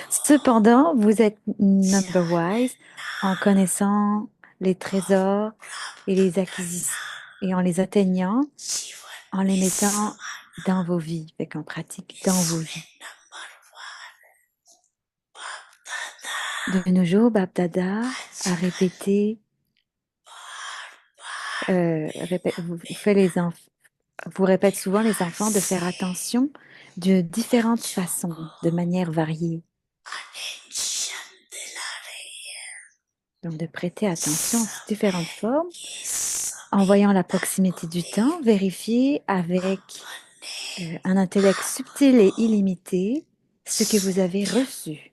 Cependant, vous êtes number wise en connaissant les trésors et les acquisitions et en les atteignant, en les mettant dans vos vies, fait qu'en pratique dans vos vies. De nos jours, Bab Dada a répété, vous répète souvent les enfants de faire attention de différentes façons, de manière variée. Donc de prêter attention aux différentes formes, en voyant la proximité du temps, vérifiez avec un intellect subtil et illimité ce que vous avez reçu.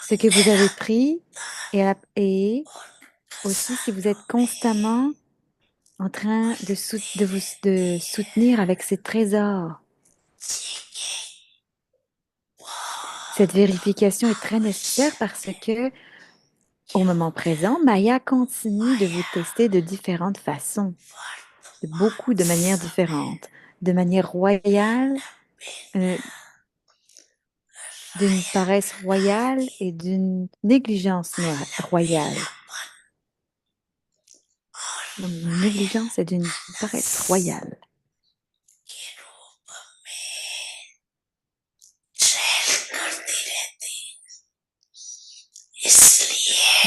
Ce que vous avez pris et aussi si vous êtes constamment en train de soutenir avec ces trésors. Cette vérification est très nécessaire parce que, au moment présent, Maya continue de vous tester de différentes façons, de manières différentes, de manière royale, d'une paresse royale et d'une négligence royale. Donc, d'une négligence et d'une paresse royale.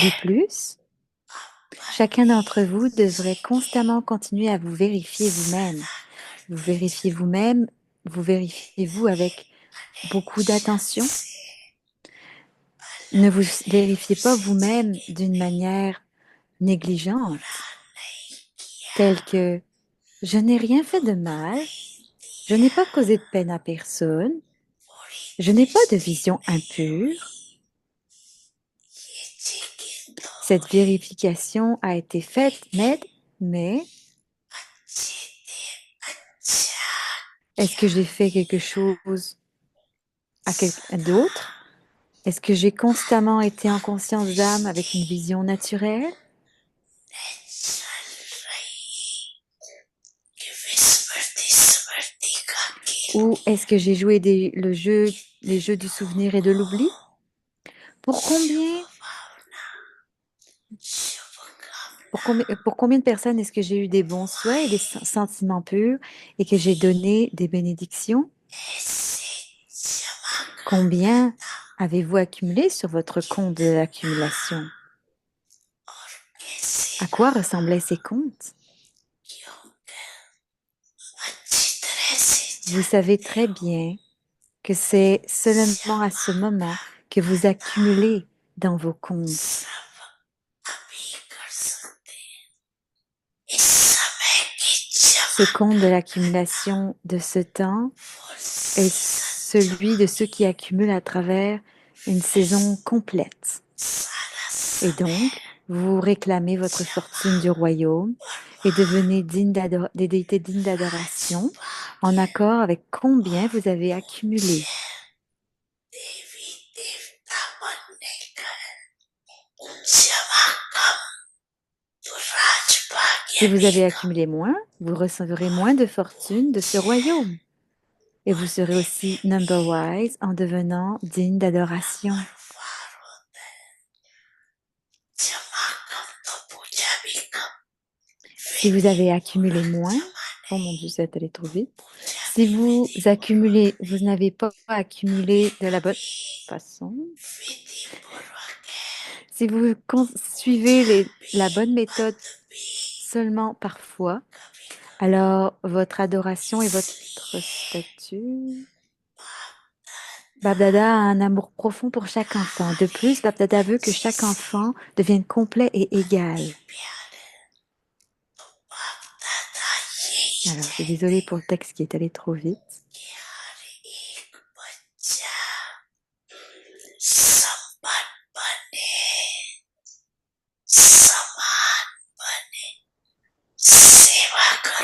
De plus, chacun d'entre vous devrait constamment continuer à vous vérifier vous-même. Vous vérifiez vous-même, vous vérifiez vous avec beaucoup d'attention. Ne vous vérifiez pas vous-même d'une manière négligente, telle que je n'ai rien fait de mal, je n'ai pas causé de peine à personne, je n'ai pas de vision impure. Cette vérification a été faite, mais est-ce que j'ai fait quelque chose à quelqu'un d'autre? Est-ce que j'ai constamment été en conscience d'âme avec une vision naturelle? Ou est-ce que j'ai joué les jeux du souvenir et de l'oubli? Pour combien, pour combien de personnes est-ce que j'ai eu des bons souhaits et des sentiments purs et que j'ai donné des bénédictions? Combien avez-vous accumulé sur votre compte de l'accumulation? À quoi ressemblaient ces comptes? Vous savez très bien que c'est seulement à ce moment que vous accumulez dans vos comptes. Ce compte de l'accumulation de ce temps est celui de ceux qui accumulent à travers une saison complète. Et donc, vous réclamez votre fortune du royaume et devenez des déités dignes d'adoration en accord avec combien vous avez accumulé. Si vous avez accumulé moins, vous recevrez moins de fortune de ce royaume. Et vous serez aussi number wise en devenant digne d'adoration. Si vous avez accumulé moins, oh mon Dieu, ça est allé trop vite. Si vous accumulez, vous n'avez pas accumulé de la bonne façon. Si vous suivez la bonne méthode seulement parfois, alors votre adoration et votre statut. Babdada a un amour profond pour chaque enfant. De plus, Babdada veut que chaque enfant devienne complet et égal. Alors, je suis désolée pour le texte qui est allé trop vite.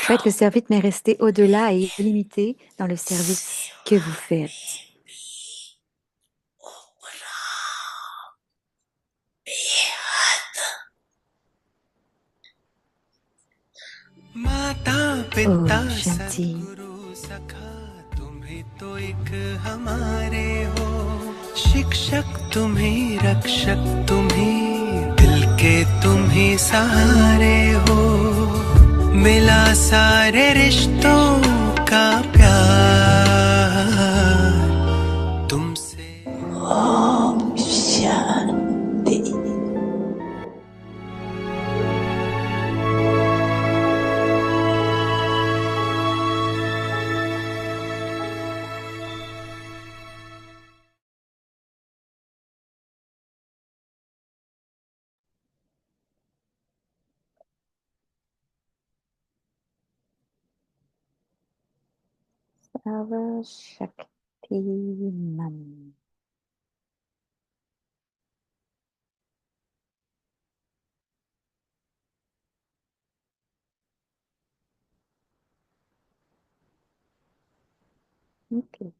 Faites le service, mais restez au-delà et illimité dans le service que vous faites. Om पिता Shanti. सद्गुरु सखा तुम ही तो एक हमारे हो। शिक्षक तुम ही रक्षक तुम ही दिल के तुम ही सहारे हो। मिला सारे रिश्तों का प्यार तुमसे। Om Shanti. Sarva Shaktiman. Ok.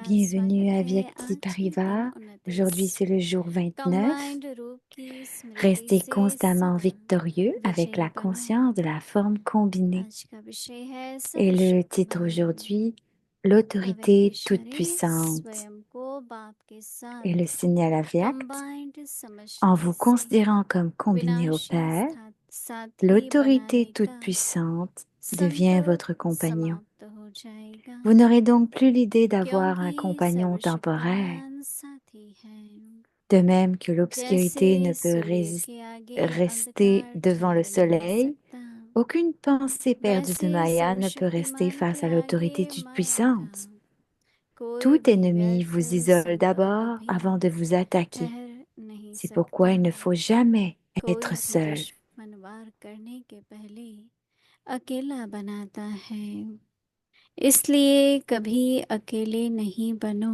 Bienvenue à Vyakti Parivar. Aujourd'hui, c'est le jour 29. Restez constamment victorieux avec la conscience de la forme combinée. Et le titre aujourd'hui, l'autorité toute-puissante. Et le signal à Vyakt, en vous considérant comme combiné au Père, l'autorité toute-puissante devient votre compagnon. Vous n'aurez donc plus l'idée d'avoir un compagnon temporaire. De même que l'obscurité ne peut rester devant le soleil, aucune pensée perdue de Maya ne peut rester face à l'autorité toute-puissante. Tout ennemi vous isole d'abord avant de vous attaquer. C'est pourquoi il ne faut jamais être seul. इसलिए कभी अकेले नहीं बनो।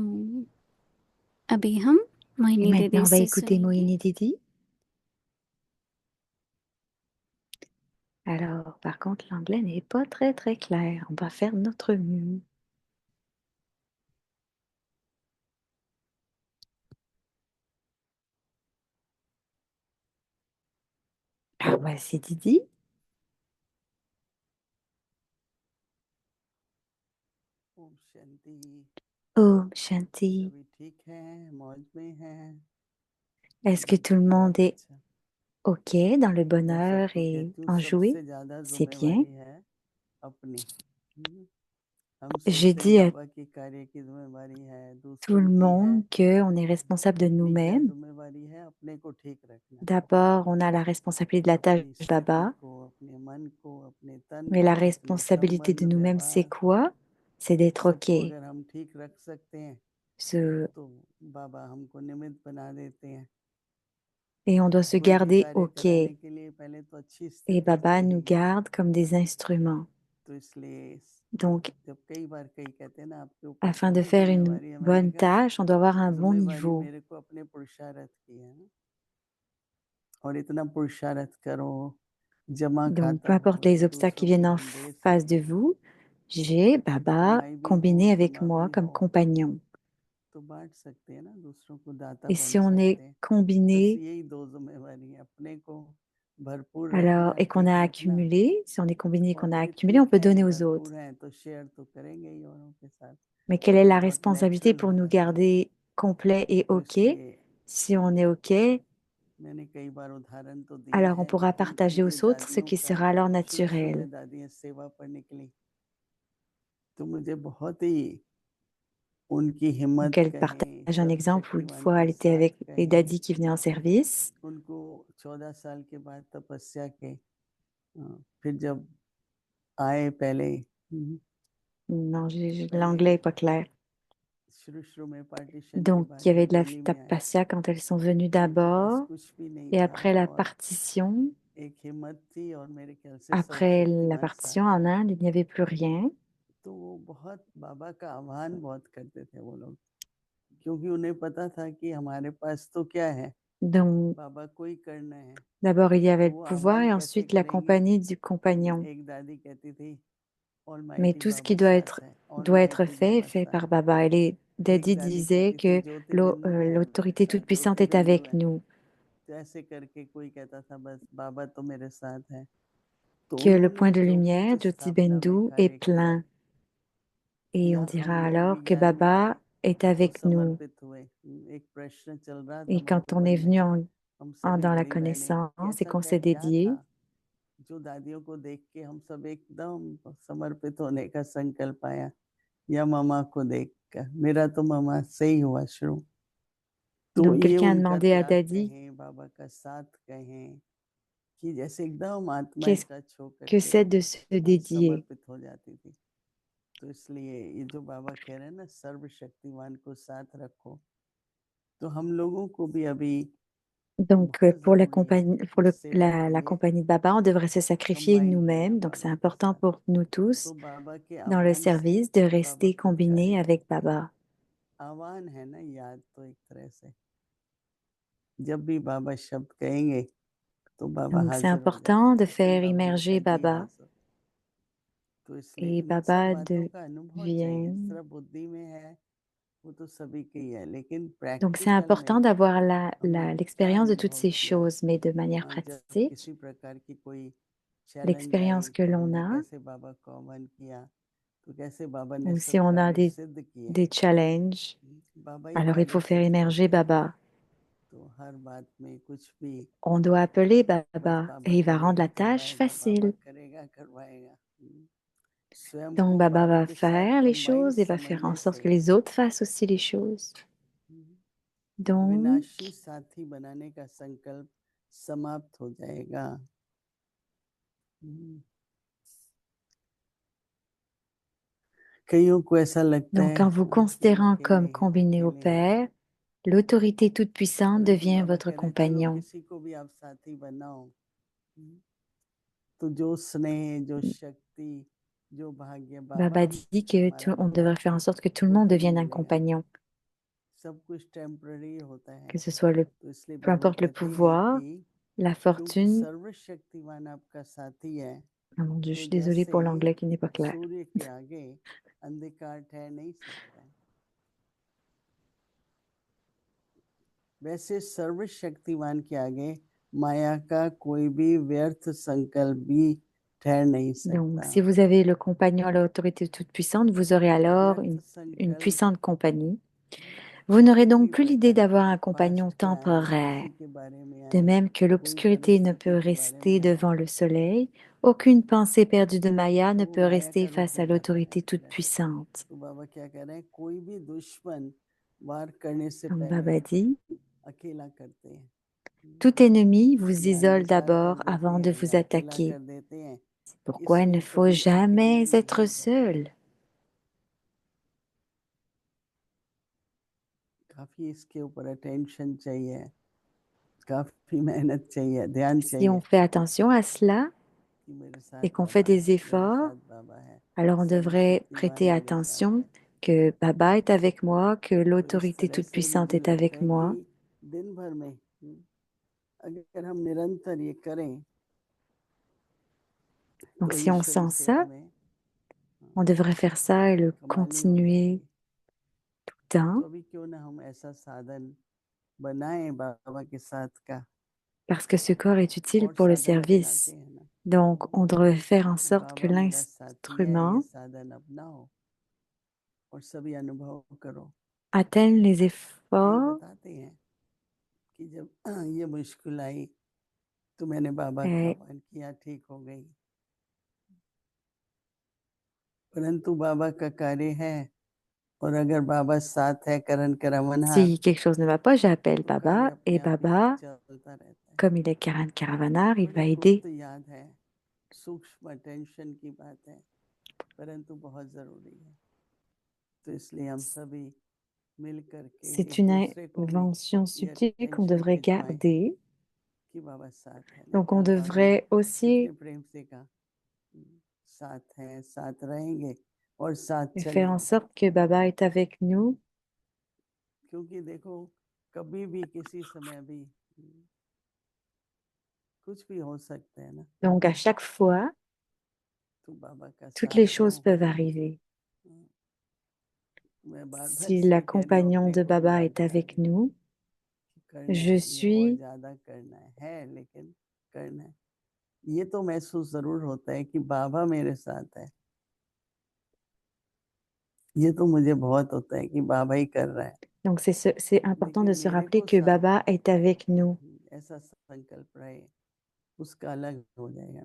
अभी हम Et मोहिनी maintenant, दीदी on va से écouter सुनेंगे। Moïni Didi. Alors, par contre, l'anglais n'est pas très très clair. On va faire notre mieux. Alors, voici Didi. Om Shanti. Om Shanti. सभी ठीक हैं, मौज में हैं। Est-ce que tout le monde बहुत est अच्छा। OK dans le दशरथ bonheur को et कहती हूँ enjoué? सबसे ज्यादा C'est bien. जिम्मेवारी है अपनी। हम Je सोचते हैं dis à बाबा की कार्य की जिम्मेवारी है, tout दूसरों le की है, monde qu'on est responsable de अपनी क्या nous-mêmes. जिम्मेवारी है? अपने को ठीक रखना, D'abord, on a la responsabilité de la tâche अपनी स्थिति Baba, को, अपने मन को, अपने तन mais la को, अपने responsabilité de संबंध nous-mêmes, c'est व्यवहार quoi? C'est d'être सबको OK. अगर हम ठीक रख सकते हैं Se- तो बाबा हमको निमित्त बना देते हैं। Et on doit se कोई भी garder कार्य OK. कराने के लिए पहले तो अच्छी Et स्थिति Baba nous चाहिए। garde comme des instruments. तो इसलिए Donc, जब कई बार कई कहते हैं ना आपके ऊपर afin de बहुत faire une जिम्मेवारी है, मैंने bonne कहा tâche, on doit avoir un bon जिम्मेवारी niveau. मेरे को अपने पुरुषार्थ की है ना, और इतना पुरुषार्थ करो, जमा Donc, खाता peu हो importe les तो obstacles qui दूसरों को viennent en हम दे face de सकें, vous, j'ai Baba कठिनाई भी हो combiné avec जमा moi भी comme हो compagnon. तो बांट सकते हैं ना, दूसरों को दाता Et बन si on est सकते हैं। बस combiné, यही दो जिम्मेवारी है, अपने को भरपूर alors, रखना, et qu'on ठीक a रखना, accumulé, si on est combiné et और qu'on a फिर accumulé, on ठीक peut है donner aux autres. भरपूर हैं तो शेयर तो करेंगे ही औरों के साथ, Mais quelle est ये la बहुत responsabilité नेचुरल pour हो nous जाता है। garder complet et तो OK? इसलिए Si on est OK, मैंने कई बार उदाहरण तो दिए alors on हैं, pourra लेकिन partager मुझे aux autres ce दादियों qui का sera alors शुरू शुरू naturel. में दादियाँ सेवा पर निकली तो मुझे बहुत ही उनकी Donc, हिम्मत elle partage कहें, un exemple où une सर्वशक्तिमान fois का elle était साथ avec les कहें, daddies qui venaient en service. उनको 14 साल के बाद तपस्या के फिर जब आए पहले Non, पहले l'anglais est pas clair. शुरू-शुरू में पार्टीशन के Donc, il बाद y avait जब de la दिल्ली में आए, tapasya quand elles sont venues तो उनके पास d'abord, कुछ भी नहीं et था après la और partition, एक हिम्मत थी और मेरे ख्याल से après la सर्वशक्तिमान साथ partition en थे। Inde, il n'y avait plus rien. तो वो बहुत बाबा का आह्वान बहुत करते थे वो लोग, क्योंकि उन्हें पता था कि हमारे पास तो क्या है, Donc, बाबा कोई करना है, d'abord, il y avait तो le वो pouvoir आह्वान et कैसे ensuite la करेंगे? compagnie du compagnon. एक दादी कहती थी, Mais almighty tout ce qui बाबा साथ है, doit être almighty fait est बाबा fait साथ par है। Baba. Et les एक Daddy दादी disait कहती थी que ज्योतिर्बिंदु है, l'autorité toute-puissante est ज्योतिर्बिंदु avec है, nous, तो ऐसे करके कोई कहता था बस बाबा तो मेरे साथ है। तो que le उन्होंने point de जो lumière, कुछ Jyoti स्थापना में Bendu, est कार्य किया, plein. Et on या हम dira लोग भी alors que याद में आए Baba est तो avec nous. समर्पित हुए। एक प्रश्न चल रहा था Et quand on मधुबन est में, venu हम सभी dans la बड़ी बहनें कि connaissance et ऐसा qu'on क्या s'est क्या dédié, था जो दादियों को देख के हम सब एकदम समर्पित होने का संकल्प आया, या मामा को देखकर। मेरा तो मामा से ही हुआ शुरू। तो donc ये quelqu'un a उनका demandé à त्याग Daddy कहें, बाबा का साथ कहें, कि जैसे एकदम आत्मा qu'est-ce टच होकर que के c'est de se वो dédier. समर्पित हो जाती थी। तो इसलिए ये जो बाबा कह रहे हैं ना, सर्वशक्तिमान को साथ रखो, तो हम लोगों को भी अभी Donc, बहुत pour la ज़रूरी है compagnie, pour इस सेवा के la लिए compagnie de Baba, on devrait se sacrifier combine करना nous-mêmes. Donc, c'est बाबा के important साथ। pour nous तो tous बाबा के dans le आह्वान से service de बाबा rester खुद कार्य combinés avec करते हैं। Baba. आह्वान है ना, याद तो एक तरह से, जब भी बाबा शब्द कहेंगे तो बाबा Donc, c'est हाजिर हो जाते important हैं। de जैसे faire बाबा ने immerger कहा जी हाँ Baba. सो, तो इसलिए Et इन सब Baba बातों का अनुभव चाहिए। devient. सिर्फ बुद्धि में है वो तो सभी के ही है, लेकिन Donc, c'est प्रैक्टिकल important में d'avoir हमने क्या l'expérience de toutes अनुभव ces किया, choses, mais de manière जब pratique, किसी प्रकार की कोई चैलेंज l'expérience आई que तो l'on हमने a, कैसे बाबा को आह्वान किया, तो कैसे बाबा ने ou si सब on a कार्य सिद्ध किए। des challenges, बाबा ही alors il कार्य faut faire सिद्ध immerger करते हैं। Baba. तो हर बात में कुछ भी On doit appeler बस Baba बाबा et il va rendre करेगा la tâche करवाएगा, बाबा facile. करेगा करवाएगा। स्वयं Donc, को Baba बाबा va के साथ faire les combine choses et va faire en समझने sorte से que les autres fassent aussi les choses. Donc, अविनाशी साथी बनाने का संकल्प समाप्त हो जाएगा। कईयों को ऐसा लगता donc, है en vous कि considérant अकेले comme हैं, combiné au अकेले हैं, Père, l'autorité toute-puissante परंतु devient बाबा votre कह रहे हैं चलो compagnon. किसी को भी आप साथी बनाओ। तो जो स्नेह, जो शक्ति, जो भाग्य बाबा Baba dit que हमारा on devrait faire en sorte que tout le वो monde कभी devienne un मिलेगा नहीं। compagnon, सब कुछ टेम्पररी होता है। que ce soit तो इसलिए peu बाबा importe le कहते हैं pouvoir, कि la क्योंकि fortune. सर्वशक्तिमान आपका साथी है, Ah mon Dieu, je तो suis désolée जैसे pour l'anglais qui n'est pas clair. सूर्य के आगे अंधकार ठहर नहीं सकता है, वैसे सर्वशक्तिमान के आगे माया का कोई भी व्यर्थ संकल्प भी ठहर नहीं Donc, सकता। si vous avez le compagnon à l'autorité toute-puissante, vous aurez alors व्यर्थ une संकल्प puissante compagnie. Vous n'aurez कोई donc भी plus l'idée प्रकार d'avoir के un compagnon पास्ट के आए, temporaire. किसी के बारे में De आए, même que कोई l'obscurité ne परिस्थिति peut के बारे में rester आए, devant le soleil, aucune pensée perdue de Maya तो ne वो peut माया rester का रूप face हो à जाता है l'autorité फिर ऐसे। toute-puissante. तो बाबा क्या कह रहे हैं, कोई भी दुश्मन वार करने से Donc पहले Baba dit, अकेला करते हैं। tout ennemi vous या isole निसार कर d'abord देते avant de हैं vous या अकेला attaquer. कर देते हैं, C'est pourquoi il ne इसलिए faut कभी अकेले jamais नहीं être रहते। seul. काफी इसके ऊपर अटेंशन चाहिए, काफी मेहनत चाहिए, ध्यान Si on चाहिए fait attention à cela कि मेरे साथ et qu'on fait बाबा है, des मेरे efforts, साथ बाबा है, alors on devrait सर्वशक्तिमान prêter मेरे साथ attention है। que Baba est avec moi, que तो इस l'autorité तरह से toute-puissante मुझे est लगता avec है कि moi. दिन भर में अगर हम निरंतर ये करें Donc तो si on ईश्वरी sent सेवा ça, में on devrait faire ça et le कमाल ही हो continuer जाएगी। tout le temps, तो अभी क्यों ना हम ऐसा साधन बनाएं बाबा के साथ का, parce que ce corps est utile और pour le साधन अपनाते service. हैं ना, Donc on devrait faire en sorte que बाबा मेरा साथी है, ये l'instrument साधन अपनाओ और सभी अनुभव करो। atteigne les कई efforts बताते हैं कि जब ये मुश्किल आई तो मैंने बाबा का et आह्वान किया, ठीक हो गई। परंतु बाबा का कार्य है, और अगर बाबा साथ है करण करावनहार, si quelque chose ne va pas, j'appelle तो कार्य Baba अपने et आप ही Baba, चलता रहता है। comme il est Karan Karavanar, il बड़ी va aider. गुप्त याद है, सूक्ष्म अटेंशन की बात है। परंतु बहुत जरूरी है। तो इसलिए हम सभी मिल करके C'est एक une दूसरे को भी invention ये subtile qu'on अटेंशन devrait खिंचवाएं garder. कि बाबा साथ है। Donc देखो on ना बाबा ने devrait कितने aussi प्रेम से कहा साथ हैं, साथ रहेंगे और साथ faire en चलेंगे। sorte que Baba est avec nous. क्योंकि देखो कभी भी किसी समय भी कुछ भी हो सकता है ना, Donc à chaque fois, तो बाबा का toutes साथ les दो। choses peuvent arriver. मैं बार बार Si इसलिए कह रही हूँ l'accompagnant अपने de को भी Baba याद est दिला avec रही हूँ nous, कि करना je है, ये और suis, ज्यादा करना है लेकिन करना है। ये तो महसूस जरूर होता है कि बाबा मेरे साथ है। ये तो मुझे बहुत होता है कि बाबा ही कर रहा है। donc c'est important लेकिन de se मेरे rappeler को que साथ Baba est avec nous. ऐसा संकल्प रहे, उसका अलग हो जाएगा।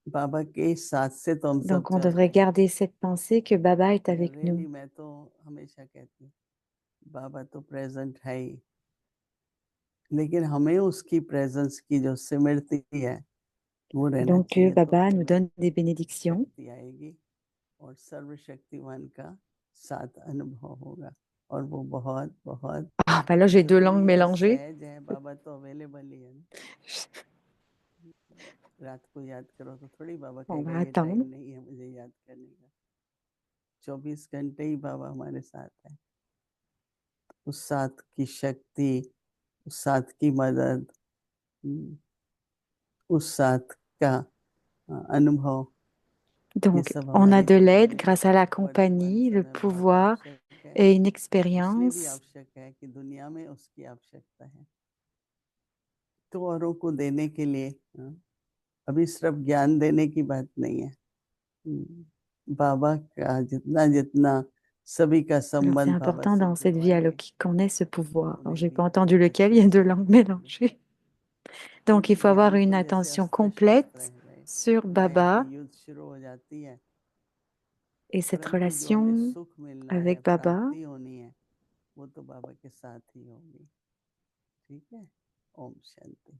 बाबा के साथ से तो हम सब Donc on चल devrait रहे हैं। garder cette pensée que Baba est avec nous. Really मैं तो हमेशा कहती हूँ बाबा तो प्रेजेंट है ही, लेकिन हमें उसकी प्रेजेंस की जो स्मृति है वो रहना Donc चाहिए। तो Baba nous हमें donne des bénédictions. शक्ति आएगी और सर्वशक्तिमान का साथ अनुभव होगा और वो बहुत बहुत Ah, bah là j'ai deux langues जरूरी है, mélangées. सहज है। बाबा तो अवेलेबल ही है ना। रात को याद करो तो थोड़ी बाबा On कहेगा va ये टाइम attendre. नहीं है मुझे याद करने का। 24 घंटे ही बाबा हमारे साथ है। उस साथ की शक्ति, उस साथ की मदद, उस साथ का अनुभव, ये Donc सब on a हमारे de जीवन l'aide में grâce à la वर्तमान compagnie, le समय बहुत pouvoir आवश्यक है। et une इसलिए भी expérience. आवश्यक है कि दुनिया में उसकी आवश्यकता है। तो औरों को देने के लिए अभी सिर्फ ज्ञान देने की बात नहीं है। बाबा का जितना जितना सभी का Alors c'est संबंध बाबा important से dans cette vie जुड़वाएंगे, alokik qu'on ait ce pouvoir. Alors उन्हें j'ai भी pas entendu lequel, il अच्छे y a deux से langues होगा। mélangées. Donc il क्योंकि faut avoir ज्ञान une तो जैसे attention अस्त्र शस्त्र complète है, sur न्याय की Baba युद्ध शुरू हो जाती है, et cette परंतु जो हमें relation सुख मिलना है, avec Baba. प्राप्ति होनी है, वो तो बाबा के साथ ही होगी। ठीक है, ओम शांति।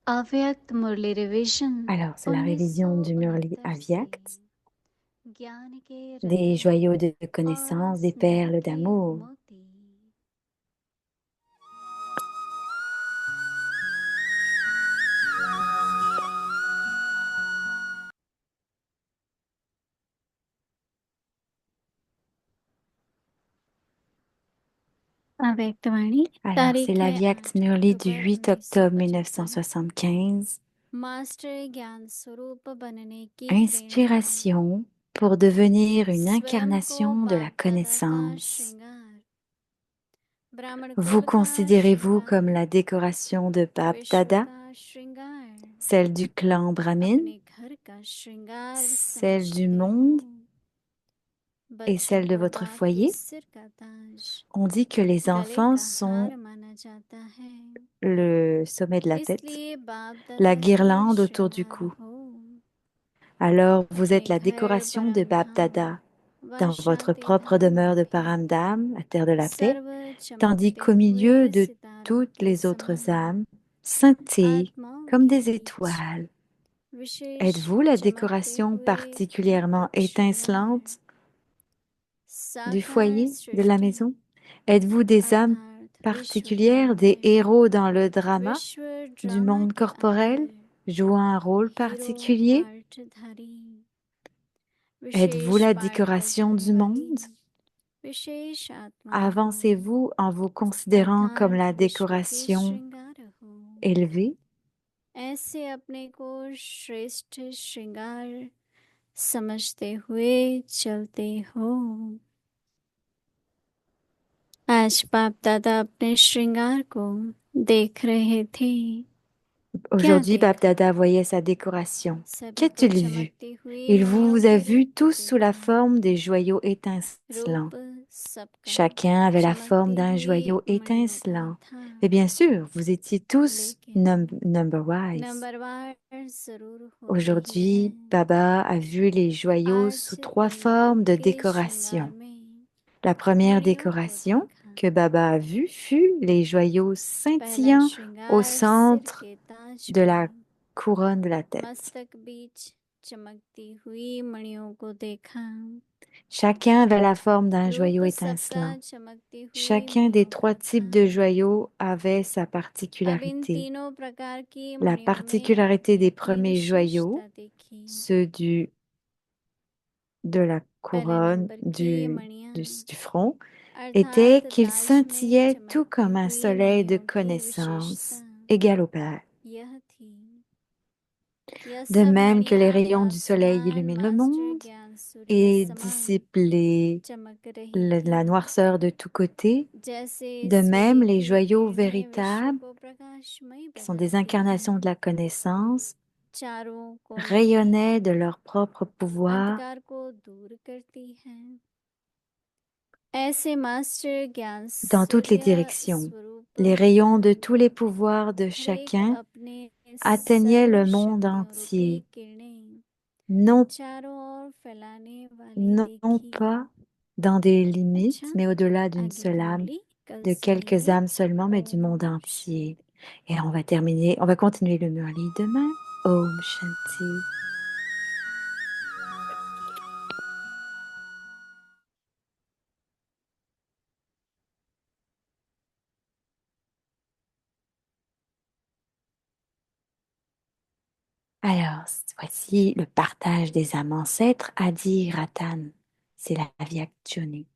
अव्यक्त मुरली revision Alors c'est la révision du Murli 1969 से Avyakt, ज्ञान के des रत्न joyaux de और connaissance, des स्नेह perles के d'amour. मोती। अव्यक्तवाणी Alors c'est तारीख है l'Avyakt 8 Murli du अक्टूबर 8 octobre 1975। 1975. मास्टर ज्ञान स्वरूप बनने की प्रेरणा, Inspiration pour devenir une स्वयं को incarnation de la बाप दादा का connaissance. श्रृंगार, ब्राह्मण Vous कुल का considérez-vous comme श्रृंगार, la décoration de Bab विश्व Dada, का श्रृंगार, celle du clan Brahmin, अपने घर का श्रृंगार celle du समझते हो। monde et बच्चों celle de को votre बाप के foyer? सिर का ताज, On dit que les गले enfants का sont हार माना जाता है, le sommet de la tête, इसलिए बाप la दादा ही guirlande autour du श्रृंगार cou. हो। Alors vous अपने êtes la घर décoration de परम Bab Dada धाम व dans votre शांति propre धाम demeure में de भी Paramdam, la terre de la paix, सर्व tandis चमकते qu'au milieu हुए de सितारों toutes के les autres समान âmes scintillent आत्माओं comme के des बीच étoiles. विशेष Êtes-vous la चमकते décoration हुए particulièrement दीपक श्रृंगार, étincelante du साकार foyer, de la सृष्टि maison? Êtes-vous des âmes अर्थात विश्व के particulières, des अंदर, héros dans le drama विश्व du ड्रामा monde के corporel, अंदर jouant un rôle hero particulier? पार्टधारी, Êtes-vous विशेष la पार्ट décoration करने du वाली monde? विशेष आत्माओं को Avancez-vous en vous considérant comme अर्थात la विश्व के décoration श्रृंगार हो। élevée? ऐसे अपने को श्रेष्ठ श्रृंगार समझते हुए चलते हो। आज बाप दादा अपने श्रृंगार को देख रहे थे। क्या Aujourd'hui, Bab देखा? Dada voyait sa décoration. सभी को Qu'a-t-il vu? चमकते हुए Il हीरो vous a के vu रूप में tous sous la देखा। forme des joyaux étincelants. रूप सबका Chacun avait la forme चमकते d'un हुए joyau मणियों का étincelant. था, Et bien sûr, vous étiez tous लेकिन number-wise. नंबरवार जरूर होते ही हैं। Aujourd'hui, Baba a vu les joyaux आज sous trois इन युग formes de के श्रृंगार décoration. में La première मणियों को décoration देखा। que Baba a vue fut les joyaux पहला scintillants au श्रृंगार सिर centre के ताज de la में, couronne de la tête. मस्तक बीच चमकती हुई मणियों को देखा। Chacun avait la forme d'un रूप joyau सबका étincelant. चमकती हुई Chacun des मणियों का 3 types था। de joyaux avait sa अब इन particularité. तीनों प्रकार की La मणियों में particularité अपनी des अपनी premiers joyaux, विशेषता देखी। ceux de la पहले couronne नंबर की मणियां du front, était अर्थात qu'ils ताज में scintillaient tout चमकती comme un हुई soleil de मणियों की connaissance विशेषता égal au Père. यह थी। यह De सब même que les मणियां rayons du soleil व्याख्यान illuminent le मास्टर monde ज्ञान सूर्य et समान dissipent चमक रही थी। la noirceur de tous côtés, जैसे de même सूर्य les की joyaux किरणें विश्व véritables, को प्रकाशमय qui sont des बनाती incarnations हैं। de la connaissance, चारों कोनों में rayonnaient de leur propre pouvoir अंधकार को दूर करती हैं। ऐसे मास्टर ज्ञान dans toutes les सूर्य directions. स्वरूप Les rayons de tous les pouvoirs de हर एक chacun अपने atteignaient le monde सर्वशक्तियों रूपी entier, किरणें non, चारों ओर फैलाने वाली non देखी। pas dans des अच्छा, limites, mais au-delà d'une आगे seule की âme, मुरली कल de quelques सुनेंगे। âmes seulement, mais du monde Om entier. Et on va continuer le Murli demain. Om Shanti. Alors, voici le partage des âmes ancêtres. Adi Ratan, c'est la Vyaktioni.